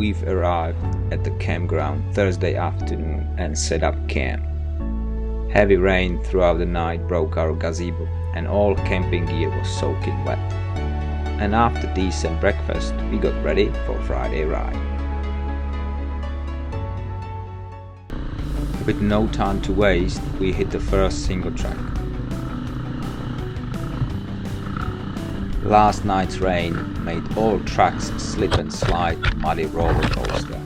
we've arrived at the campground Thursday afternoon and set up camp. Heavy rain throughout the night broke our gazebo and all camping gear was soaking wet. And after decent breakfast, we got ready for Friday ride. With no time to waste, we hit the first single track. Last night's rain made all tracks slip and slide muddy roller coaster.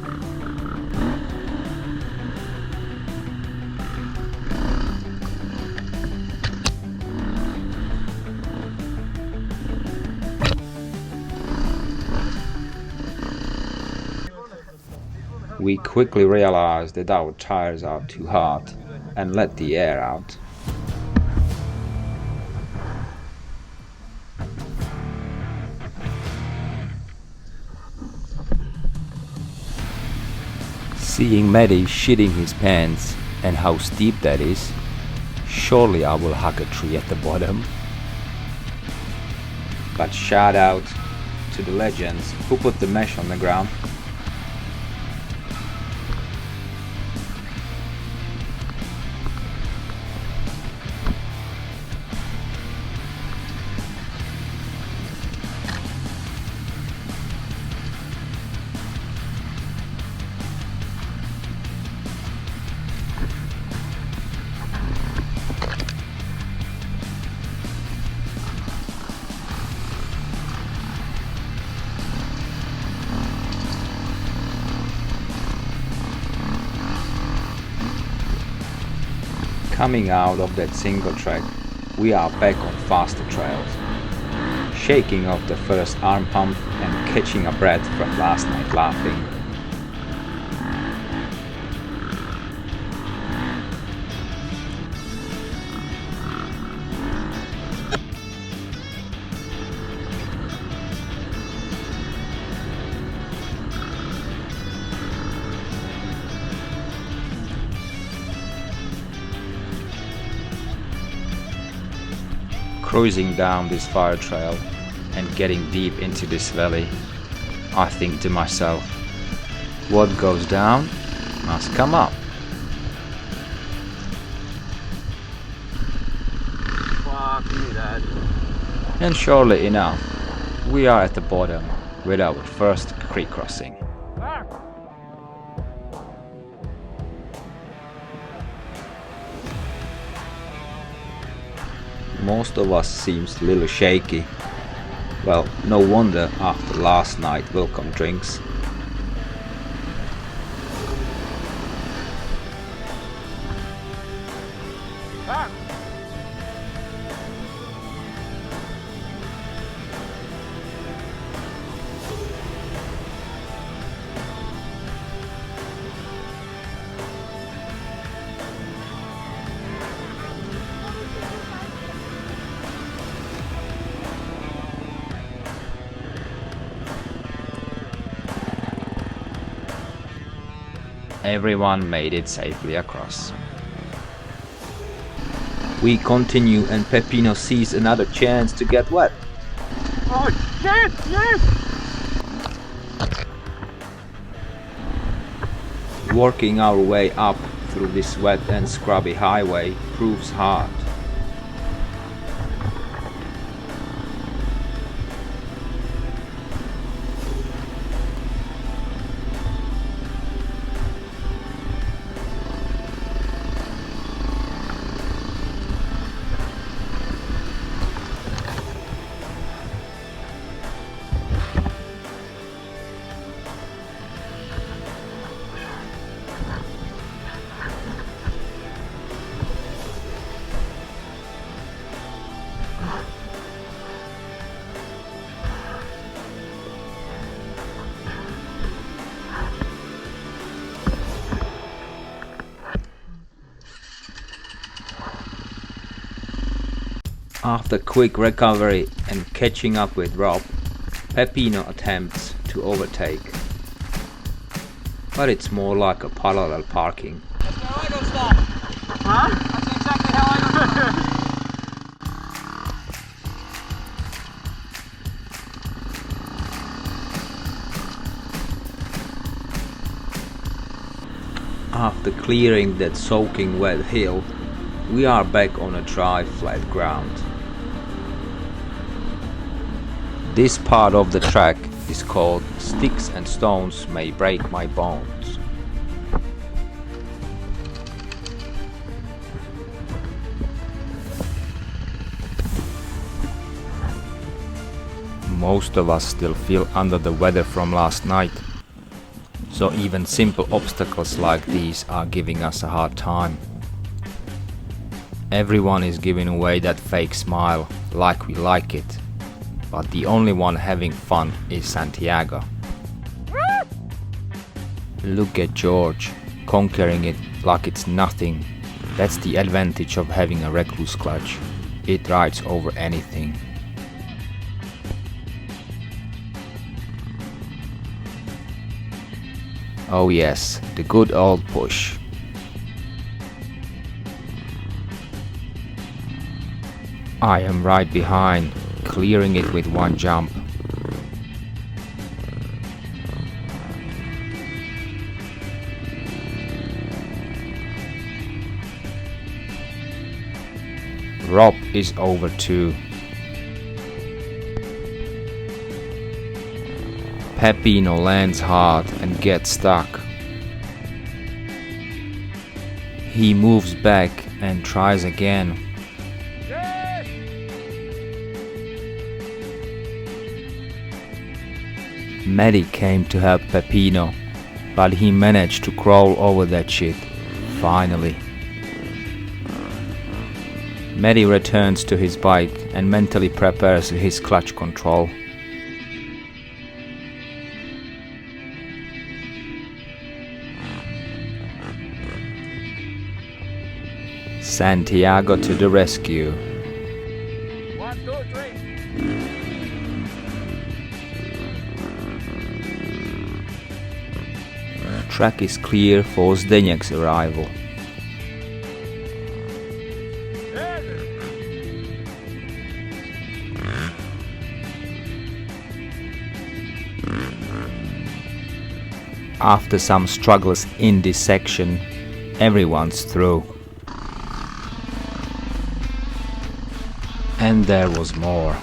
We quickly realized that our tires are too hot and let the air out. Seeing Maddie shitting his pants and how steep that is, surely I will hug a tree at the bottom. But shout out to the legends who put the mesh on the ground. Coming out of that single track, we are back on faster trails, shaking off the first arm pump and catching a breath from last night laughing. Cruising down this fire trail and getting deep into this valley, I think to myself, what goes down must come up. Fuck me, Dad. And surely enough, we are at the bottom with our first creek crossing. Most of us seems a little shaky. Well, no wonder after last night welcome drinks. Everyone made it safely across. We continue and Peppino sees another chance to get wet. Oh shit, yes! Working our way up through this wet and scrubby highway proves hard. After quick recovery and catching up with Rob, Peppino attempts to overtake. But it's more like a parallel parking. That's how I don't stop. Huh? That's exactly how I don't stop. After clearing that soaking wet hill, we are back on a dry flat ground. This part of the track is called Sticks and Stones May Break My Bones. Most of us still feel under the weather from last night, so even simple obstacles like these are giving us a hard time. Everyone is giving away that fake smile, like we like it, but the only one having fun is Santiago. Look at George, conquering it like it's nothing. That's the advantage of having a recluse clutch. It rides over anything. Oh yes, the good old push. I am right behind, clearing it with one jump. Rob is over too. Peppino lands hard and gets stuck. He moves back and tries again. Maddie came to help Peppino, but he managed to crawl over that shit, finally. Maddie returns to his bike and mentally prepares his clutch control. Santiago to the rescue. 1, 2, 3. Track is clear for Zdeněk's arrival. After some struggles in this section, everyone's through. And there was more.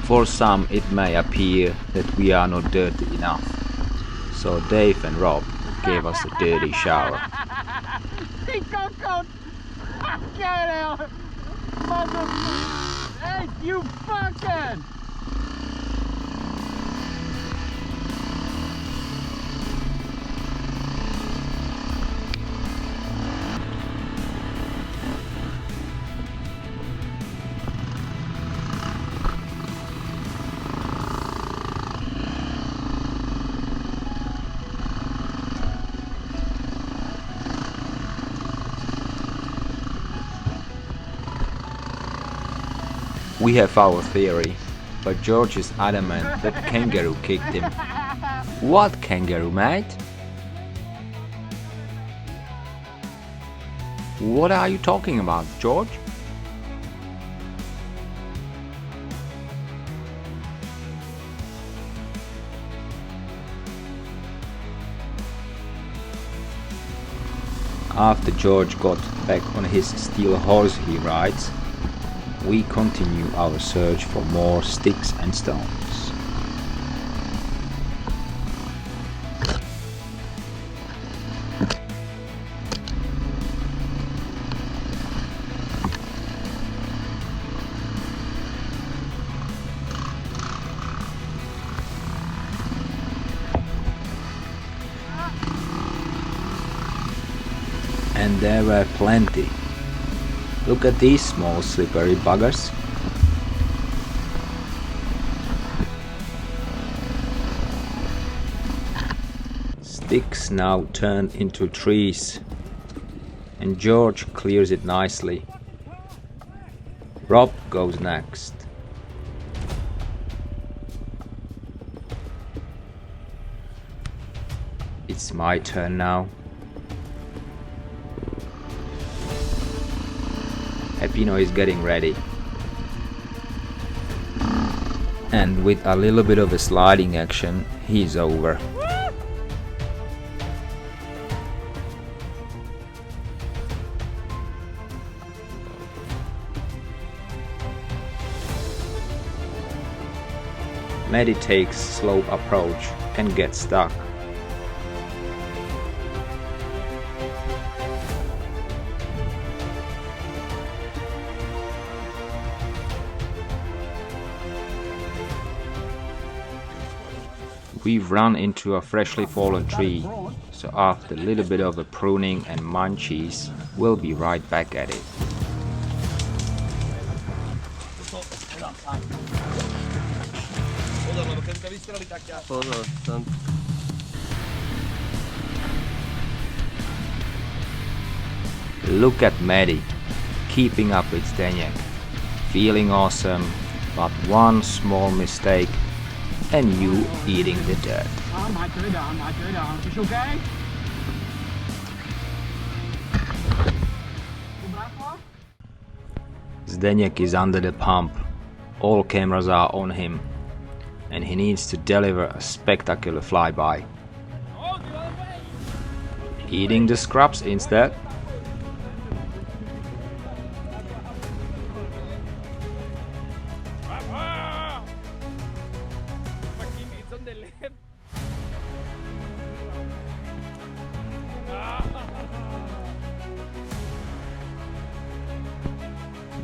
For some it may appear that we are not dirty enough, so Dave and Rob gave us a dirty shower. Get out! Hey, you fucking! We have our theory, but George is adamant that kangaroo kicked him. What kangaroo, mate? What are you talking about, George? After George got back on his steel horse he rides, we continue our search for more sticks and stones. And there were plenty. Look at these small slippery buggers. sticks now turn into trees, and George clears it nicely. Rob goes next. It's my turn now. Peppino is getting ready. And with a little bit of a sliding action, he's over. Maddie takes slow approach and gets stuck. We've run into a freshly fallen tree, so after a little bit of a pruning and munchies, we'll be right back at it. Look at Maddie, keeping up with Zdeněk, feeling awesome, but one small mistake and you eating the dirt. Is she okay? Zdeněk is under the pump, all cameras are on him, and he needs to deliver a spectacular flyby. Eating the scraps instead.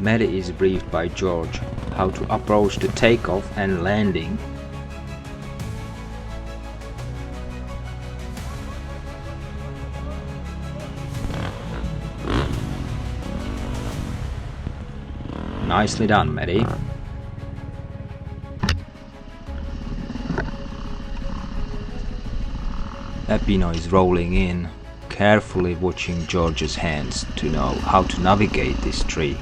Maddie is briefed by George how to approach the takeoff and landing. Nicely done, Maddie. Peppino is rolling in, carefully watching George's hands to know how to navigate this tree.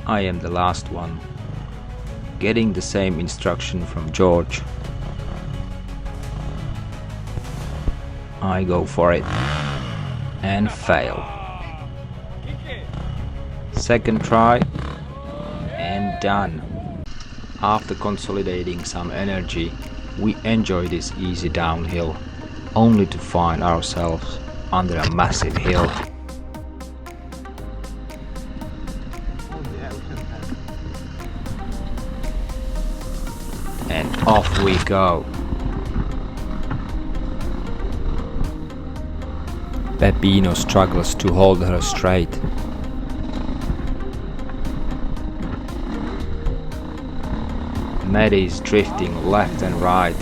I am the last one, getting the same instruction from George. I go for it and fail. Second try and done. After consolidating some energy, we enjoy this easy downhill, only to find ourselves under a massive hill. And off we go. Peppino struggles to hold her straight. Maddie is drifting left and right,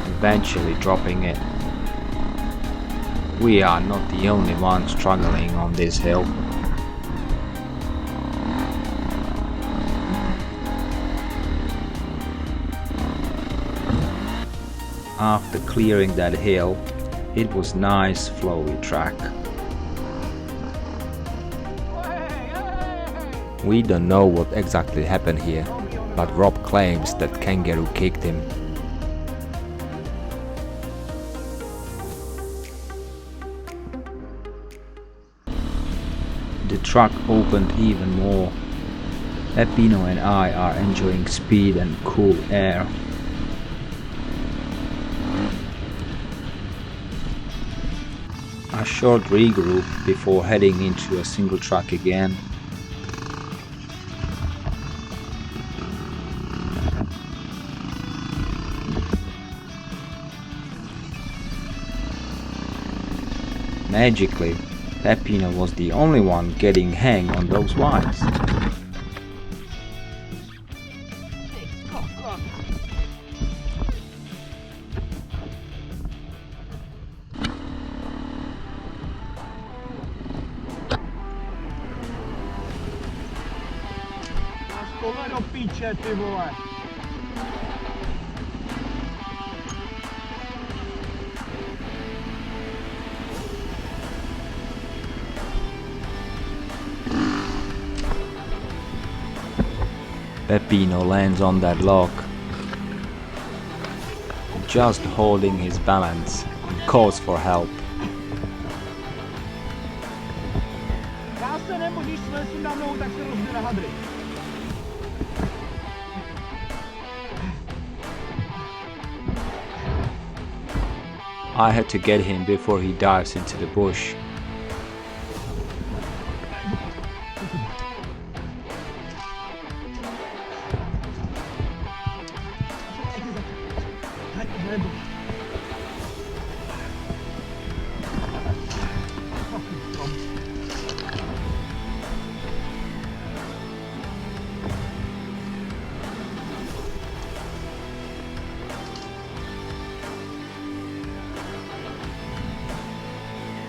eventually dropping it. We are not the only ones struggling on this hill. After clearing that hill, it was nice flowy track. We don't know what exactly happened here, but Rob claims that kangaroo kicked him. The truck opened even more. Peppino and I are enjoying speed and cool air. A short regroup before heading into a single track again. Magically, Peppino was the only one getting hang on those lines. tohle do píče, ty vole. Peppino lands on that log, just holding his balance, and calls for help. Já se nemůžu, když slezu na mnou, tak se rozbije na hadry. I had to get him before he dives into the bush.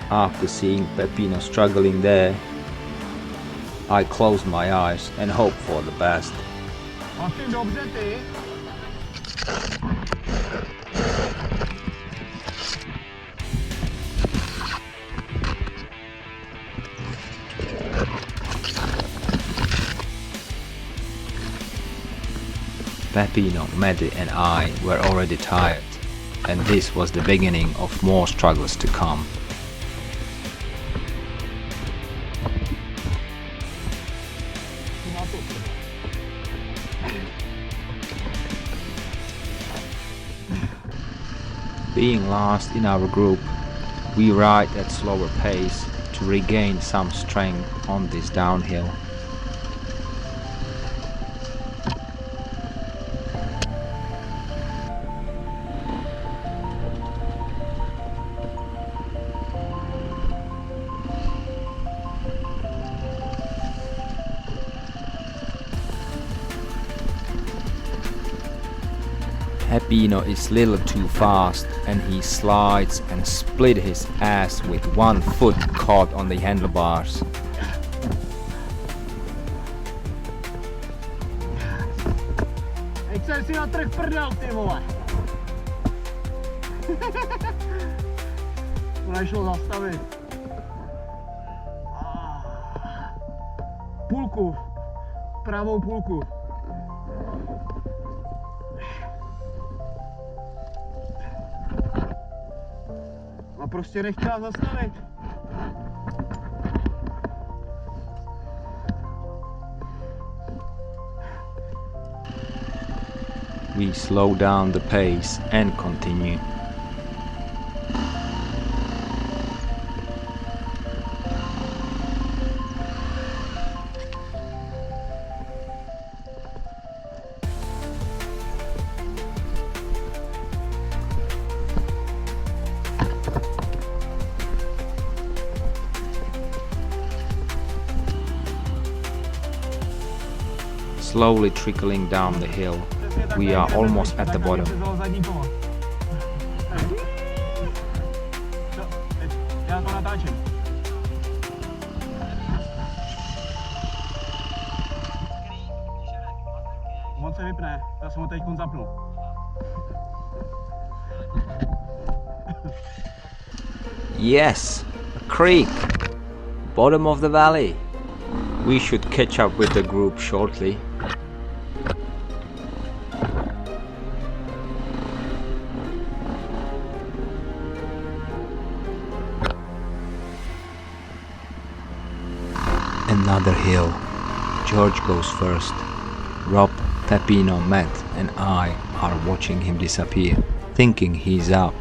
After seeing Peppino struggling there, I close my eyes and hope for the best. Asi dobře ty. Peppino, Mehdi and I were already tired, and this was the beginning of more struggles to come. Being last in our group, we ride at slower pace to regain some strength on this downhill. Peppino is a little too fast and he slides and split his ass with one foot caught on the handlebars. Ej, si na trh prdel, ty vole. To nešlo zastavit. Půlku. Pravou půlku. A prostě nechtěla zastavit. We slow down the pace and continue. Slowly trickling down the hill, we are almost at the bottom. Já to natáčím. On se vypne, já jsem ho teď zapnul. Yes, a creek, bottom of the valley. We should catch up with the group shortly. Another hill. George goes first. Rob, Peppino, Matt and I are watching him disappear, thinking he's up.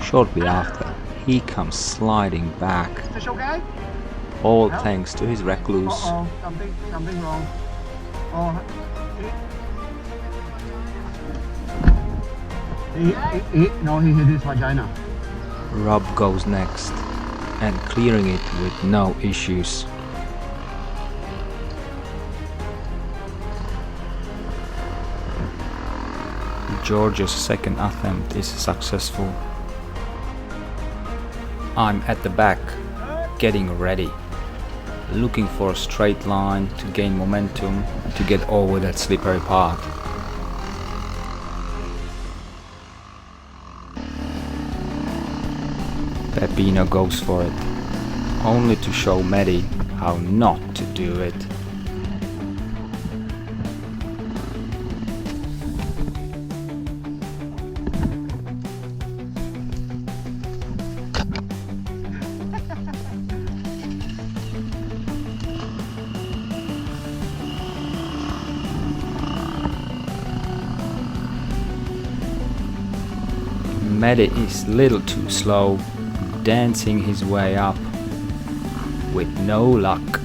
Shortly after, he comes sliding back. Okay? All thanks to his recluse. Uh-oh, something wrong. Oh, he hit his vagina. Rob goes next, and clearing it with no issues. George's second attempt is successful. I'm at the back, getting ready. looking for a straight line to gain momentum and to get over that slippery path. Peppino goes for it, only to show Maddie how not to do it. Maddie is a little too slow, dancing his way up with no luck.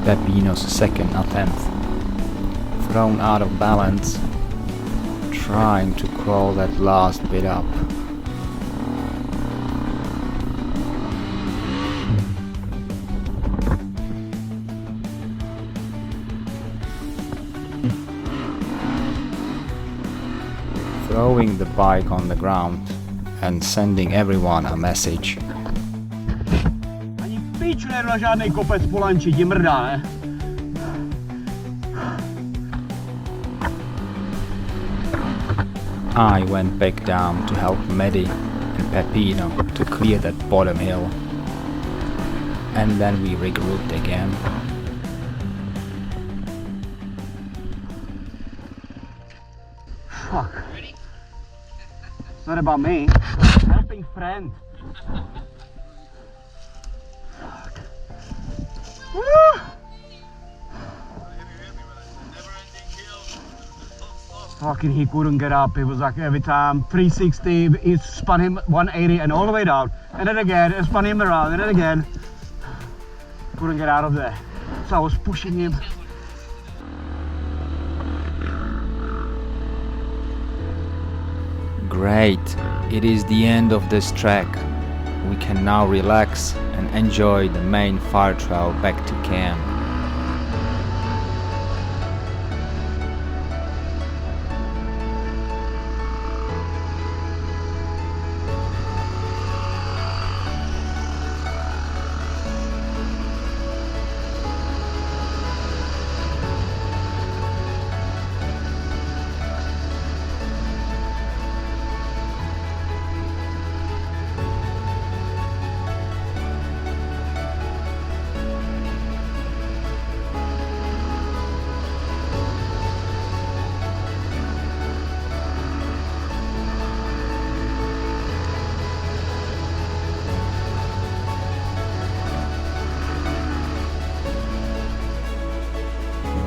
Peppino's second attempt, thrown out of balance, trying to crawl that last bit up. Throwing the bike on the ground and sending everyone a message. Ani v píču nejedu na žádnej kopec po lanči, ti mrdá, ne? I went back down to help Maddie and Peppino to clear that bottom hill. And then we regrouped again. Fuck. It's not about me. Helping friend. Fuck. Woo! Fucking he couldn't get up. It was like every time 360, it spun him 180 and all the way down. And then again, it spun him around and then again. Couldn't get out of there. So I was pushing him. Great, it is the end of this trek. We can now relax and enjoy the main fire trail back to camp.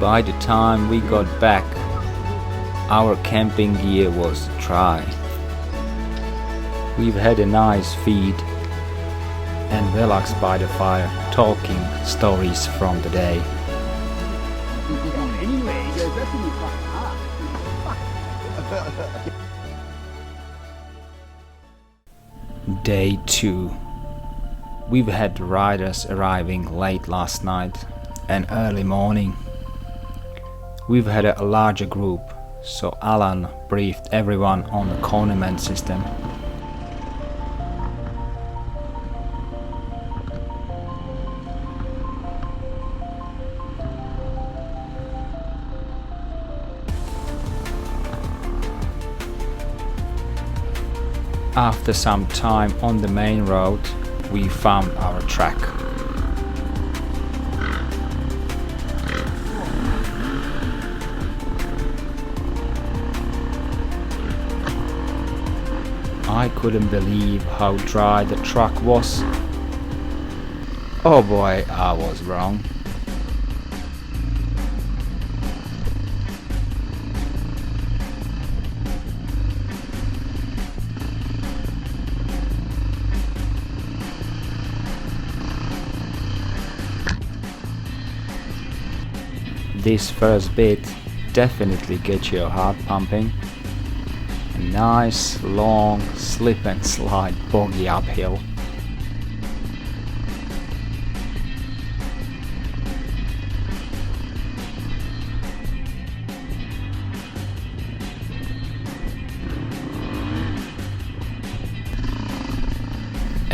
By the time we got back, our camping gear was dry. We've had a nice feed and relaxed by the fire, talking stories from the day. Day 2. We've had riders arriving late last night and early morning. We've had a larger group, so Alan briefed everyone on the cornerman system. After some time on the main road, we found our track. I couldn't believe how dry the truck was. Oh boy, I was wrong. This first bit definitely gets your heart pumping. A nice long slip and slide boggy uphill.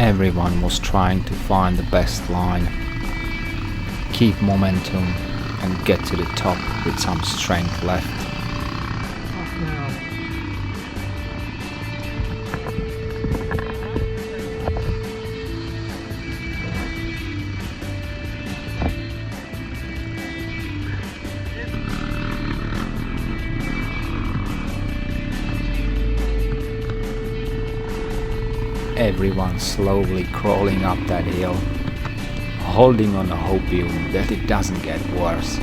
Everyone was trying to find the best line, keep momentum and get to the top with some strength left. Everyone slowly crawling up that hill, holding on a hopium that it doesn't get worse.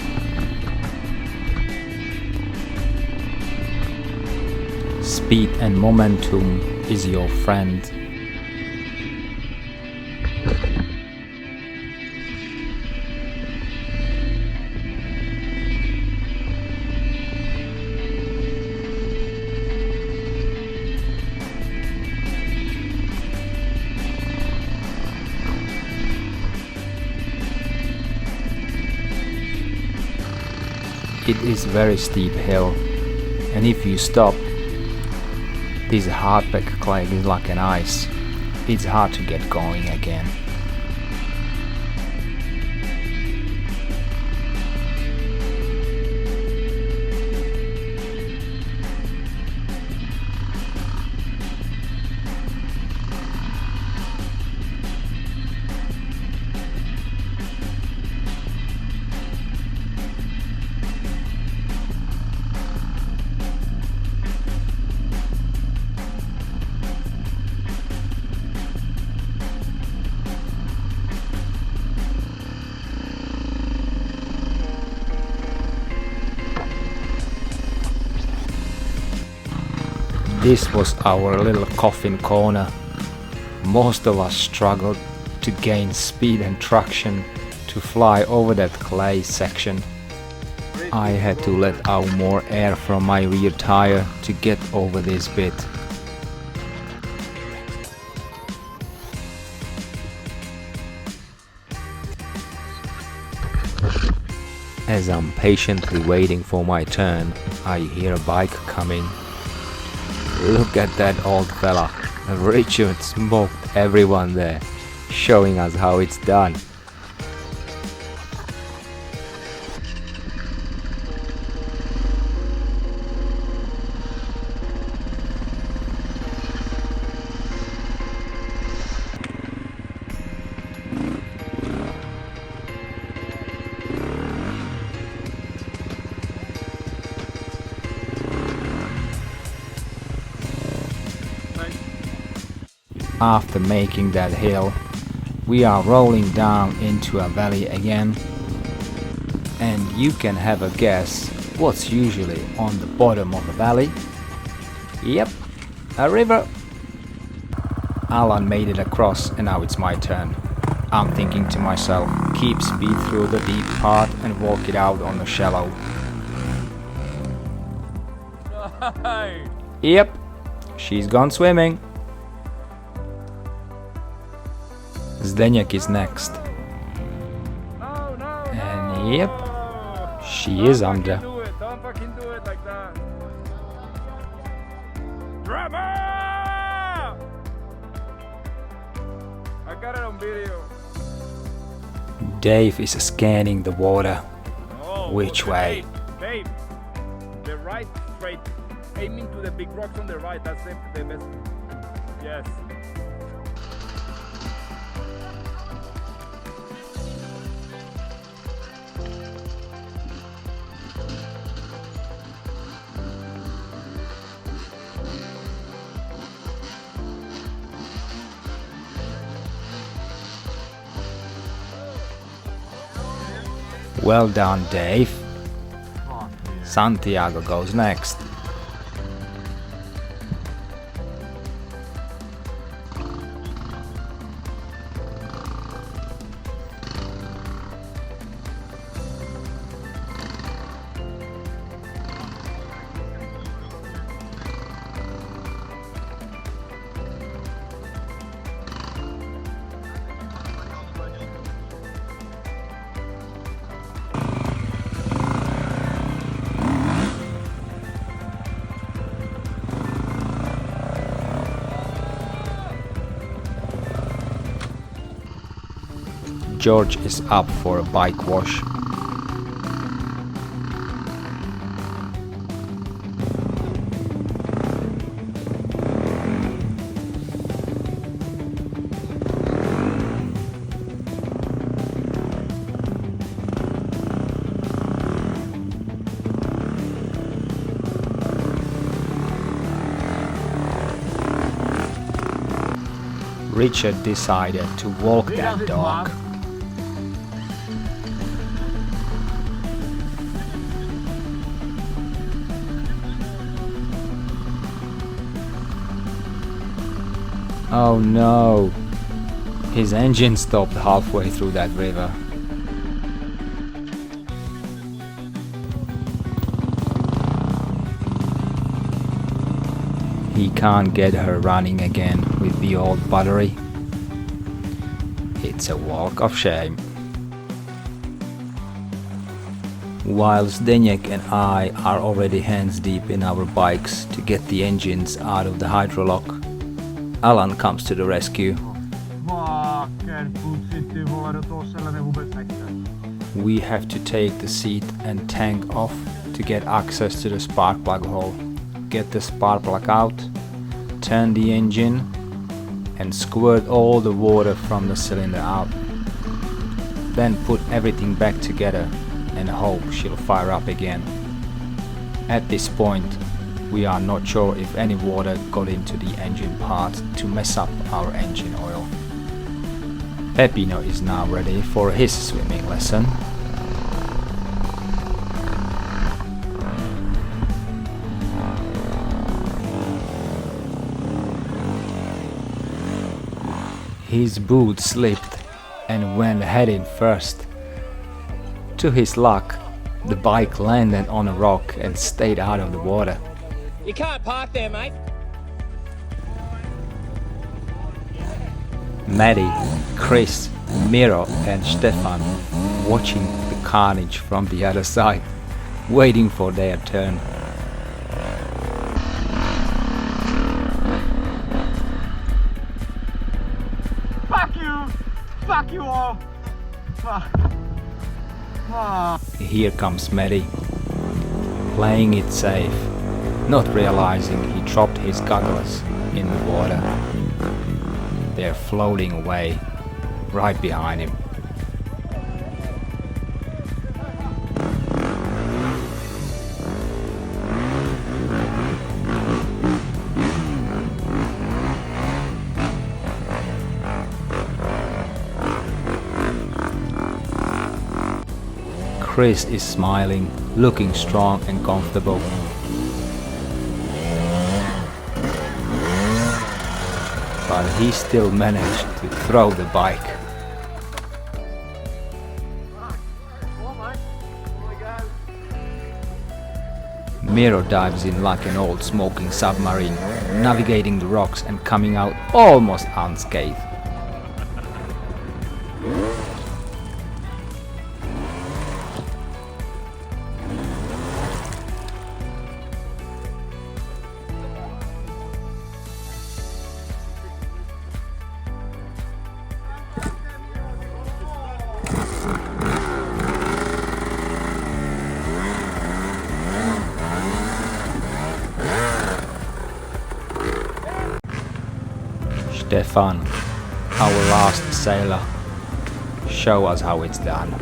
Speed and momentum is your friend. It is very steep hill, and if you stop, this hardpack clay is like an ice. It's hard to get going again. This was our little coffin corner. Most of us struggled to gain speed and traction to fly over that clay section. I had to let out more air from my rear tire to get over this bit. As I'm patiently waiting for my turn, I hear a bike coming. Look at that old fella. Richard smoked everyone there, showing us how it's done. After making that hill, we are rolling down into a valley again, and you can have a guess what's usually on the bottom of the valley. Yep, a river. Alan made it across and now it's my turn. I'm thinking to myself, keep speed through the deep part and walk it out on the shallow. Yep, she's gone swimming. Zdeněk is next. And yep, she is under. Don't fucking do it like that. Drama! I got it on video. Dave is scanning the water. Oh, Which way? Dave, the right straight. Aiming to the big rocks on the right. That's the best. Yes. Well done, Dave. Santiago goes next. George is up for a bike wash. Richard decided to walk that dog. Oh no! His engine stopped halfway through that river. He can't get her running again with the old battery. It's a walk of shame. While Zdeněk and I are already hands deep in our bikes to get the engines out of the hydrolock, Alan comes to the rescue. We have to take the seat and tank off to get access to the spark plug hole. Get the spark plug out, turn the engine and squirt all the water from the cylinder out. Then put everything back together and hope she'll fire up again. At this point, we are not sure if any water got into the engine part to mess up our engine oil. Peppino is now ready for his swimming lesson. His boot slipped and went heading first. To his luck, the bike landed on a rock and stayed out of the water. You can't park there, mate. Maddie, Chris, Miro and Stefan watching the carnage from the other side, waiting for their turn. Fuck you all! Here comes Maddie, playing it safe, not realizing he dropped his goggles in the water. They're floating away, right behind him. Chris is smiling, looking strong and comfortable. But he still managed to throw the bike. Miro dives in like an old smoking submarine, navigating the rocks and coming out almost unscathed. Stefan, our last sailor, show us how it's done.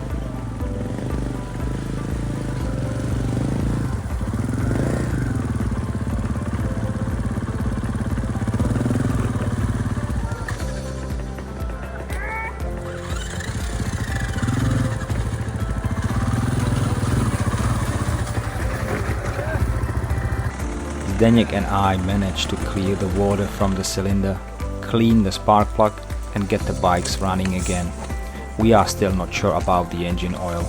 Zdeněk and I managed to clear the water from the cylinder, clean the spark plug and get the bikes running again. We are still not sure about the engine oil.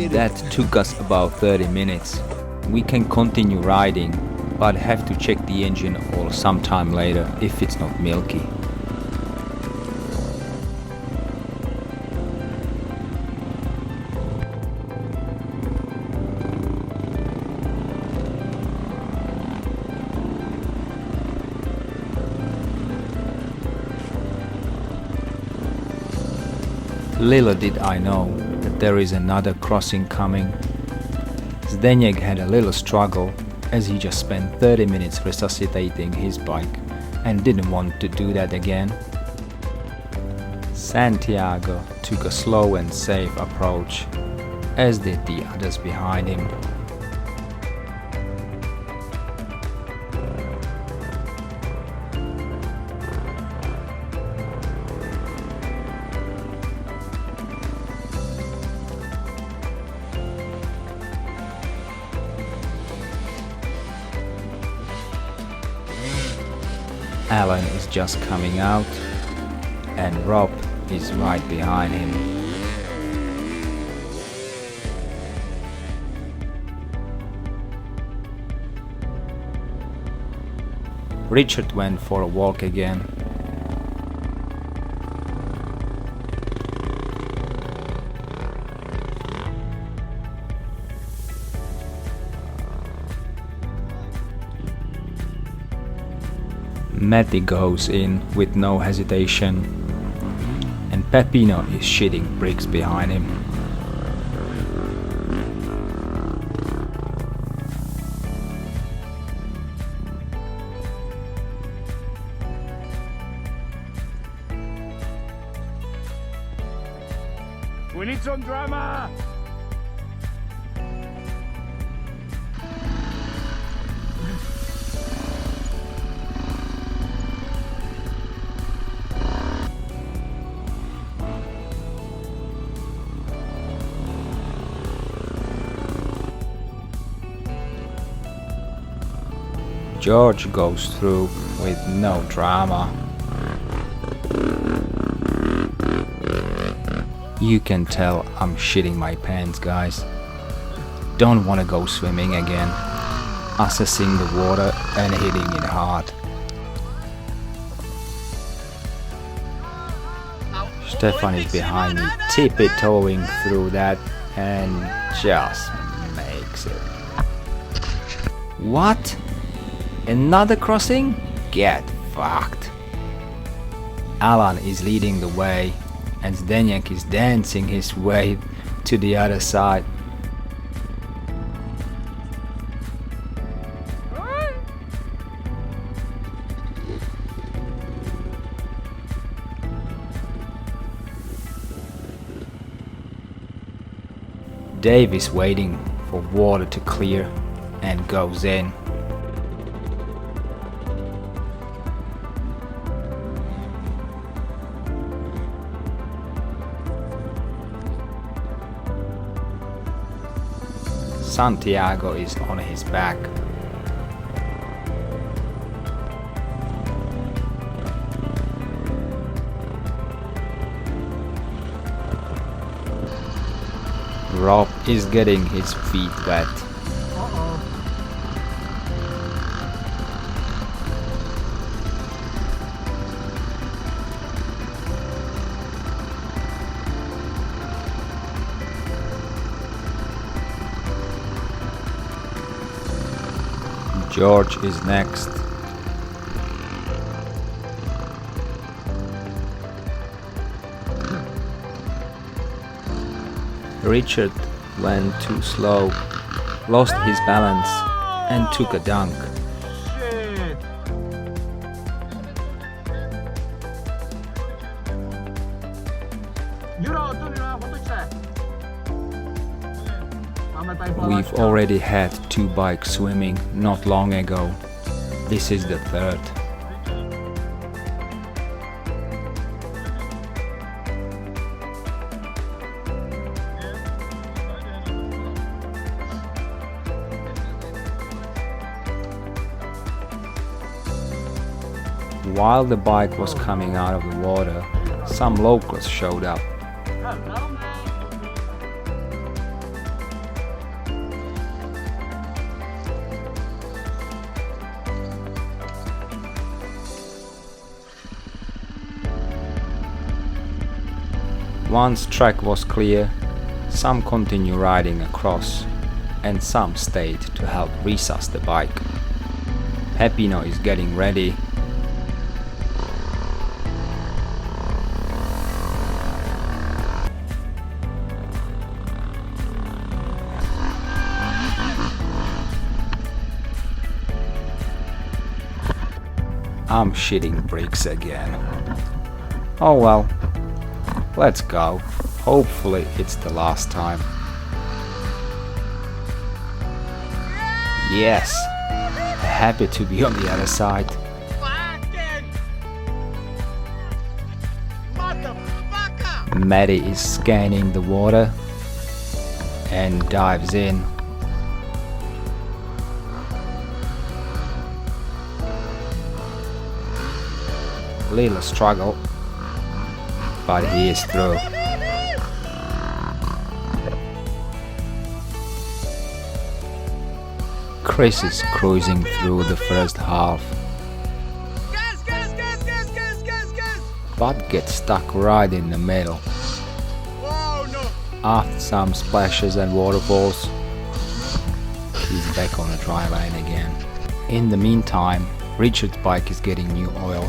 That took us about 30 minutes. We can continue riding, but have to check the engine oil sometime later if it's not milky. Little did I know that there is another crossing coming. Zdeněk had a little struggle as he just spent 30 minutes resuscitating his bike and didn't want to do that again. Santiago took a slow and safe approach, as did the others behind him. Alan is just coming out, and Rob is right behind him. Richard went for a walk again. Matty goes in with no hesitation, and Peppino is shitting bricks behind him. We need some drama! George goes through with no drama. You can tell I'm shitting my pants, guys. Don't wanna go swimming again. Assessing the water and hitting it hard. Stefan is behind me, tippy-toeing through that and just makes it. What? Another crossing? Get fucked. Alan is leading the way, and Zdeněk is dancing his way to the other side. Dave is waiting for water to clear and goes in. Santiago is on his back. Rob is getting his feet wet. George is next. Richard went too slow, lost his balance, and took a dunk. Shit. We've already had 2 bikes swimming not long ago. This is the 3rd. While the bike was coming out of the water, some locals showed up. Hello, man. Once track was clear, some continued riding across, and some stayed to help resus the bike. Peppino is getting ready. I'm shitting bricks again. Oh well, let's go. Hopefully it's the last time. Yes, happy to be on the other side. Maddie is scanning the water and dives in. Little struggle, but he is through. Chris is cruising through the first half, but gets stuck right in the middle. After some splashes and waterfalls, he's back on a dry lane again. In the meantime, Richard's bike is getting new oil,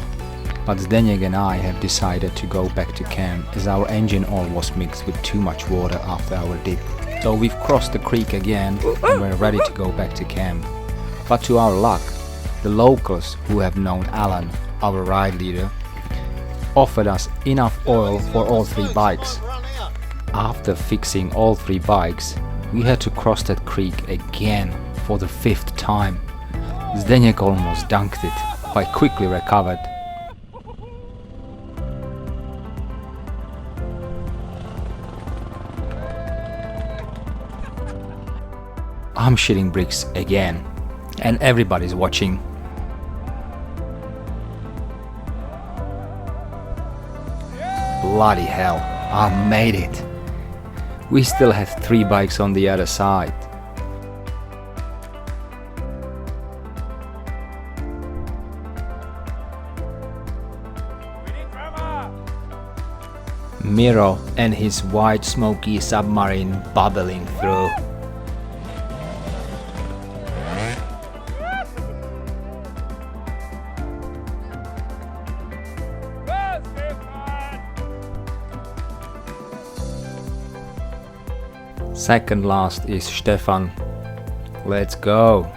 but Zdeněk and I have decided to go back to camp as our engine oil was mixed with too much water after our dip. So we've crossed the creek again and we're ready to go back to camp. But to our luck, the locals who have known Alan, our ride leader, offered us enough oil for all 3 bikes. After fixing all 3 bikes, we had to cross that creek again for the 5th time. Zdeněk almost dunked it, but quickly recovered. I'm shitting bricks again, and everybody's watching. Bloody hell, I made it! We still had 3 bikes on the other side. Miro and his white smoky submarine bubbling through. Second last is Stefan. Let's go!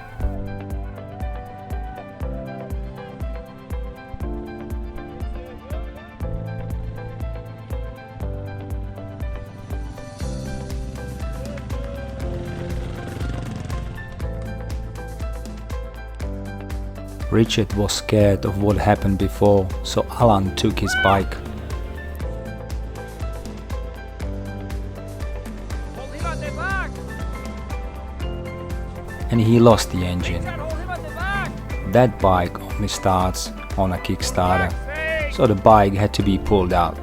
Richard was scared of what happened before, so Alan took his bike. And he lost the engine. That bike only starts on a Kickstarter, so the bike had to be pulled out.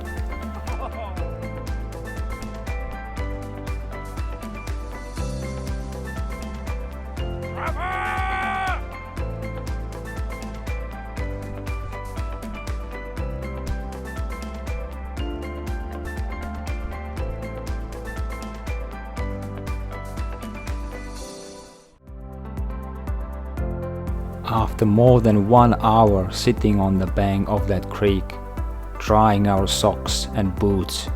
After more than 1 hour sitting on the bank of that creek, drying our socks and boots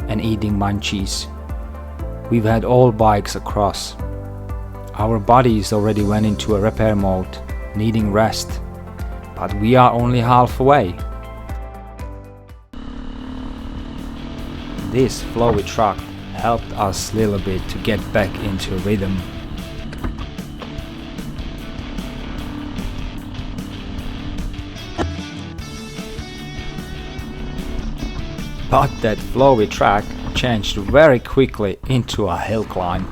and eating munchies, we've had all bikes across. Our bodies already went into a repair mode, needing rest, but we are only halfway. This flowy truck helped us a little bit to get back into rhythm. But that flowy track changed very quickly into a hill climb.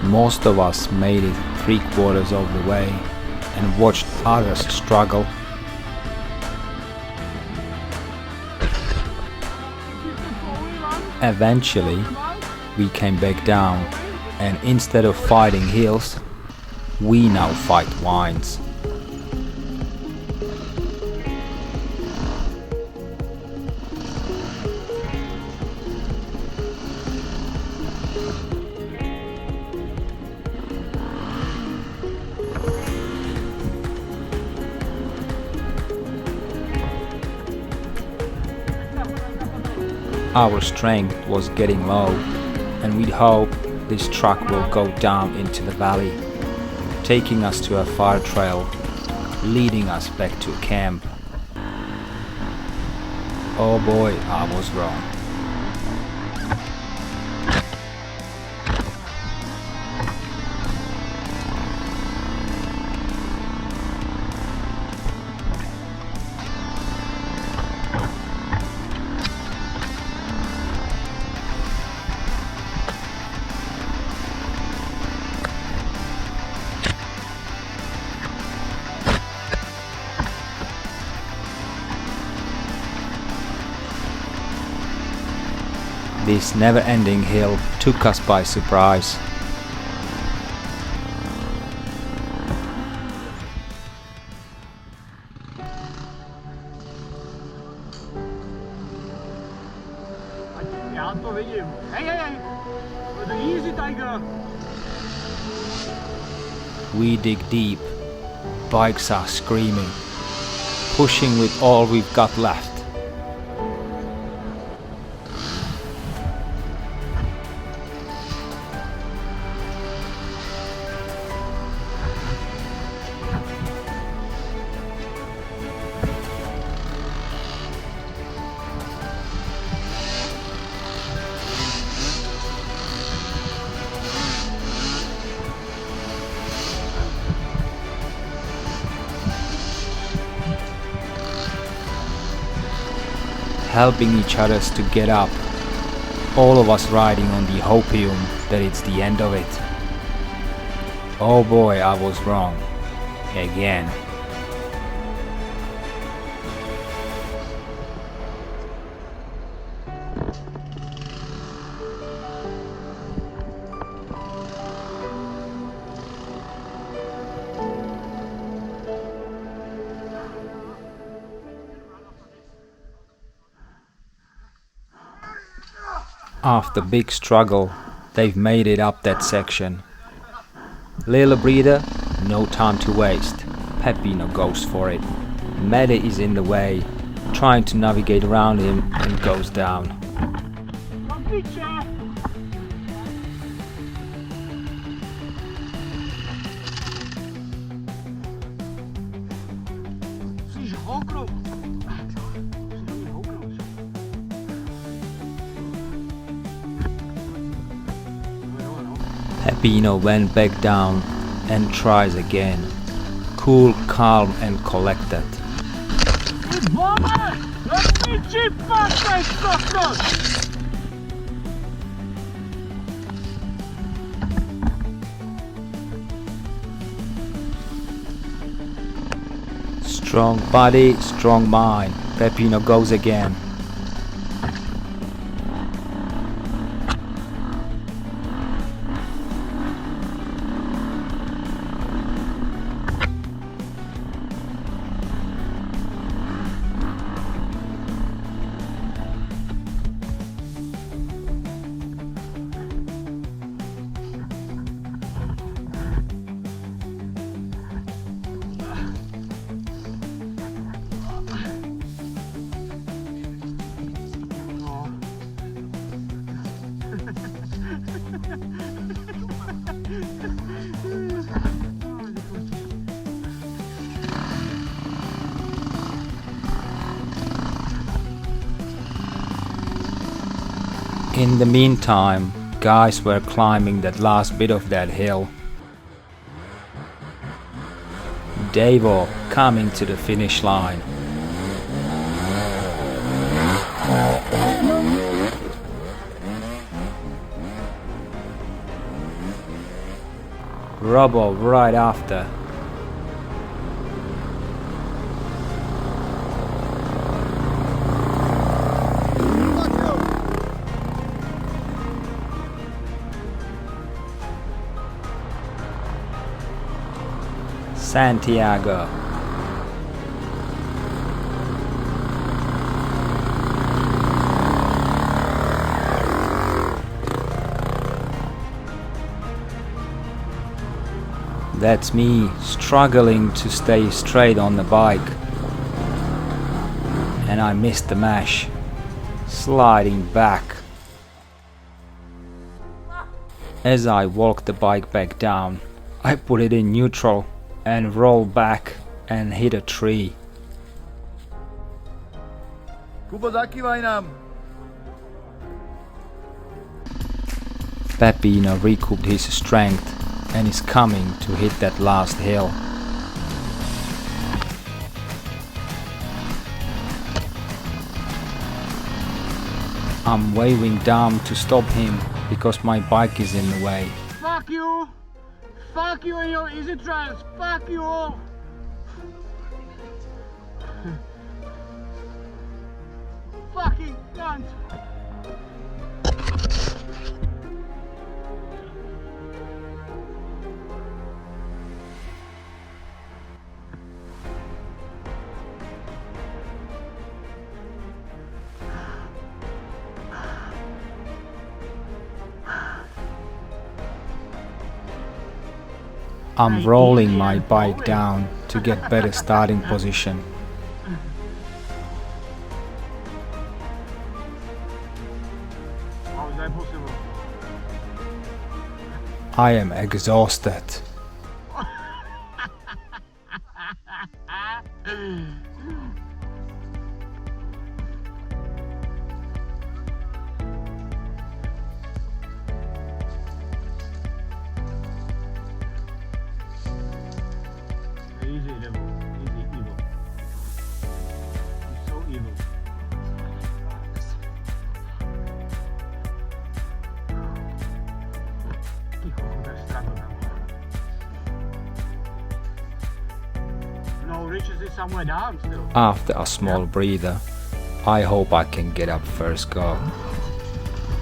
Most of us made it 3/4 of the way and watched others struggle. Eventually, we came back down, and instead of fighting hills, we now fight vines. Our strength was getting low, and we'd hope this truck will go down into the valley, taking us to a fire trail, leading us back to camp. Oh boy, I was wrong. This never-ending hill took us by surprise. Já to vidím. Hej, hej, hej. Easy, Tiger. We dig deep. Bikes are screaming, pushing with all we've got left. Helping each other to get up, all of us riding on the hopium that it's the end of it. Oh boy, I was wrong. Again. After big struggle, they've made it up that section. Little breather, no time to waste. Peppino goes for it. Mede is in the way, trying to navigate around him, and goes down. Peppino went back down and tries again. Cool, calm and collected. Strong body, strong mind. Peppino goes again. In the meantime, guys were climbing that last bit of that hill. Davo coming to the finish line. Robbo right after. Santiago. That's me struggling to stay straight on the bike. And I missed the mesh, sliding back. As I walked the bike back down, I put it in neutral and rolled back and hit a tree. Kubo, zakývaj nám. Peppino recouped his strength and is coming to hit that last hill. I'm waving down to stop him because my bike is in the way. Fuck you! Fuck you and your easy trans! Fuck you all! Fucking cunt! I'm rolling my bike down to get better starting position. How is that possible? I am exhausted. Easy, devil. Easy, evil. He's so evil. No, Richards is somewhere down still. After a small breather, I hope I can get up first go.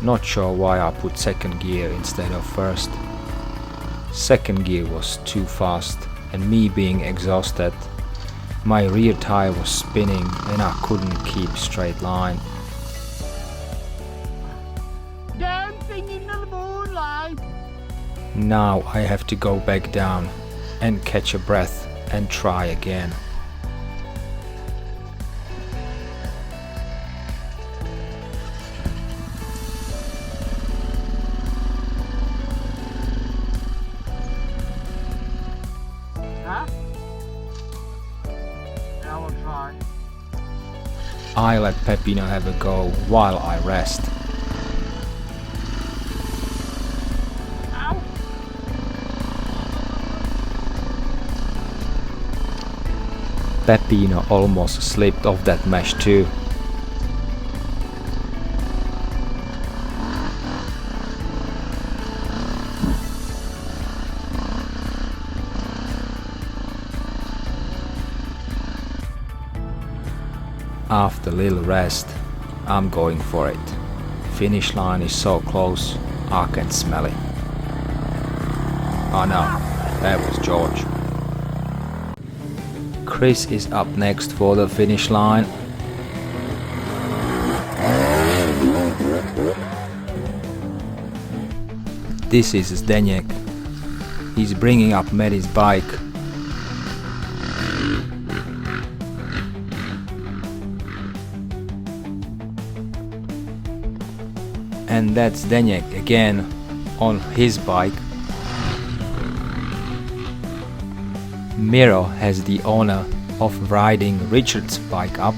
Not sure why I put second gear instead of first. Second gear was too fast, and me being exhausted, my rear tire was spinning and I couldn't keep straight line. Dancing in the moonlight. Now I have to go back down and catch a breath and try again. Huh? I will try. I let Peppino have a go while I rest. Ow! Peppino almost slipped off that mesh too. After a little rest, I'm going for it. Finish line is so close, I can smell it. Oh no, that was George. Chris is up next for the finish line. This is Zdeněk. He's bringing up Maddie's bike. And that's Zdeněk again on his bike. Miro has the honor of riding Richard's bike up.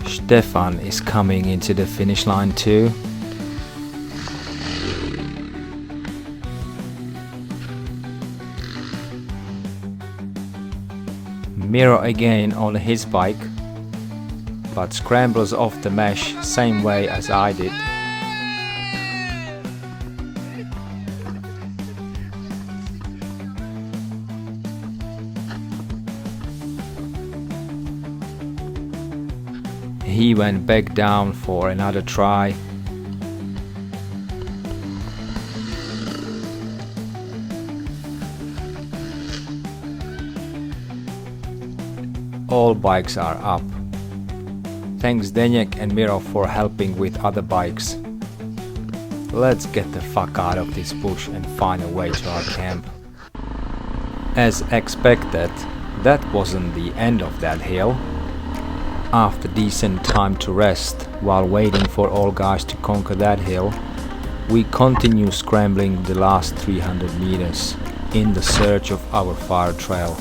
Stefan is coming into the finish line too. Miro again on his bike, but scrambles off the mesh same way as I did. he went back down for another try. All bikes are up. Thanks Deněk and Miro for helping with other bikes. Let's get the fuck out of this bush and find a way to our camp. As expected, that wasn't the end of that hill. After decent time to rest while waiting for all guys to conquer that hill, we continue scrambling the last 300 meters in the search of our fire trail.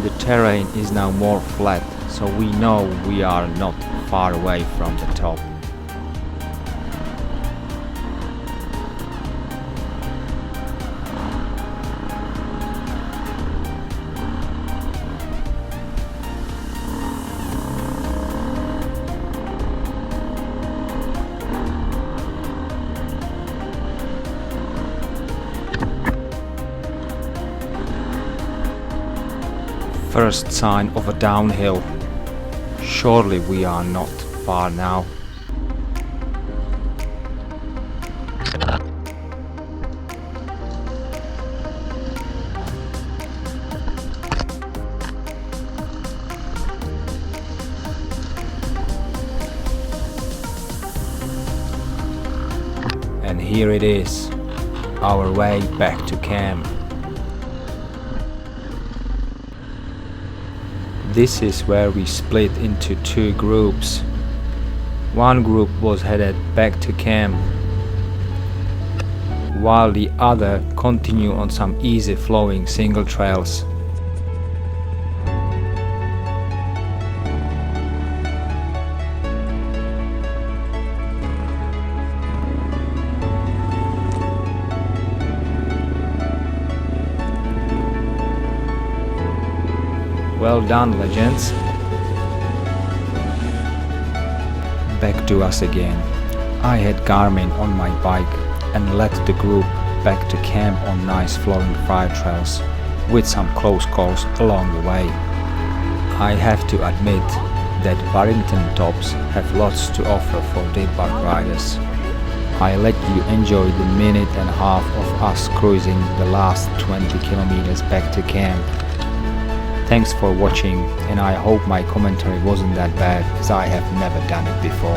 The terrain is now more flat, so we know we are not far away from the top. First sign of a downhill. Surely we are not far now. And here it is, our way back to camp. This is where we split into two groups. One group was headed back to camp, while the other continued on some easy flowing single trails. Well done, legends. Back to us again. I had Garmin on my bike and led the group back to camp on nice flowing fire trails with some close calls along the way. I have to admit that Barrington tops have lots to offer for dirt bike riders. I let you enjoy the minute and a half of us cruising the last 20 kilometers back to camp. Thanks for watching, and I hope my commentary wasn't that bad, as I have never done it before.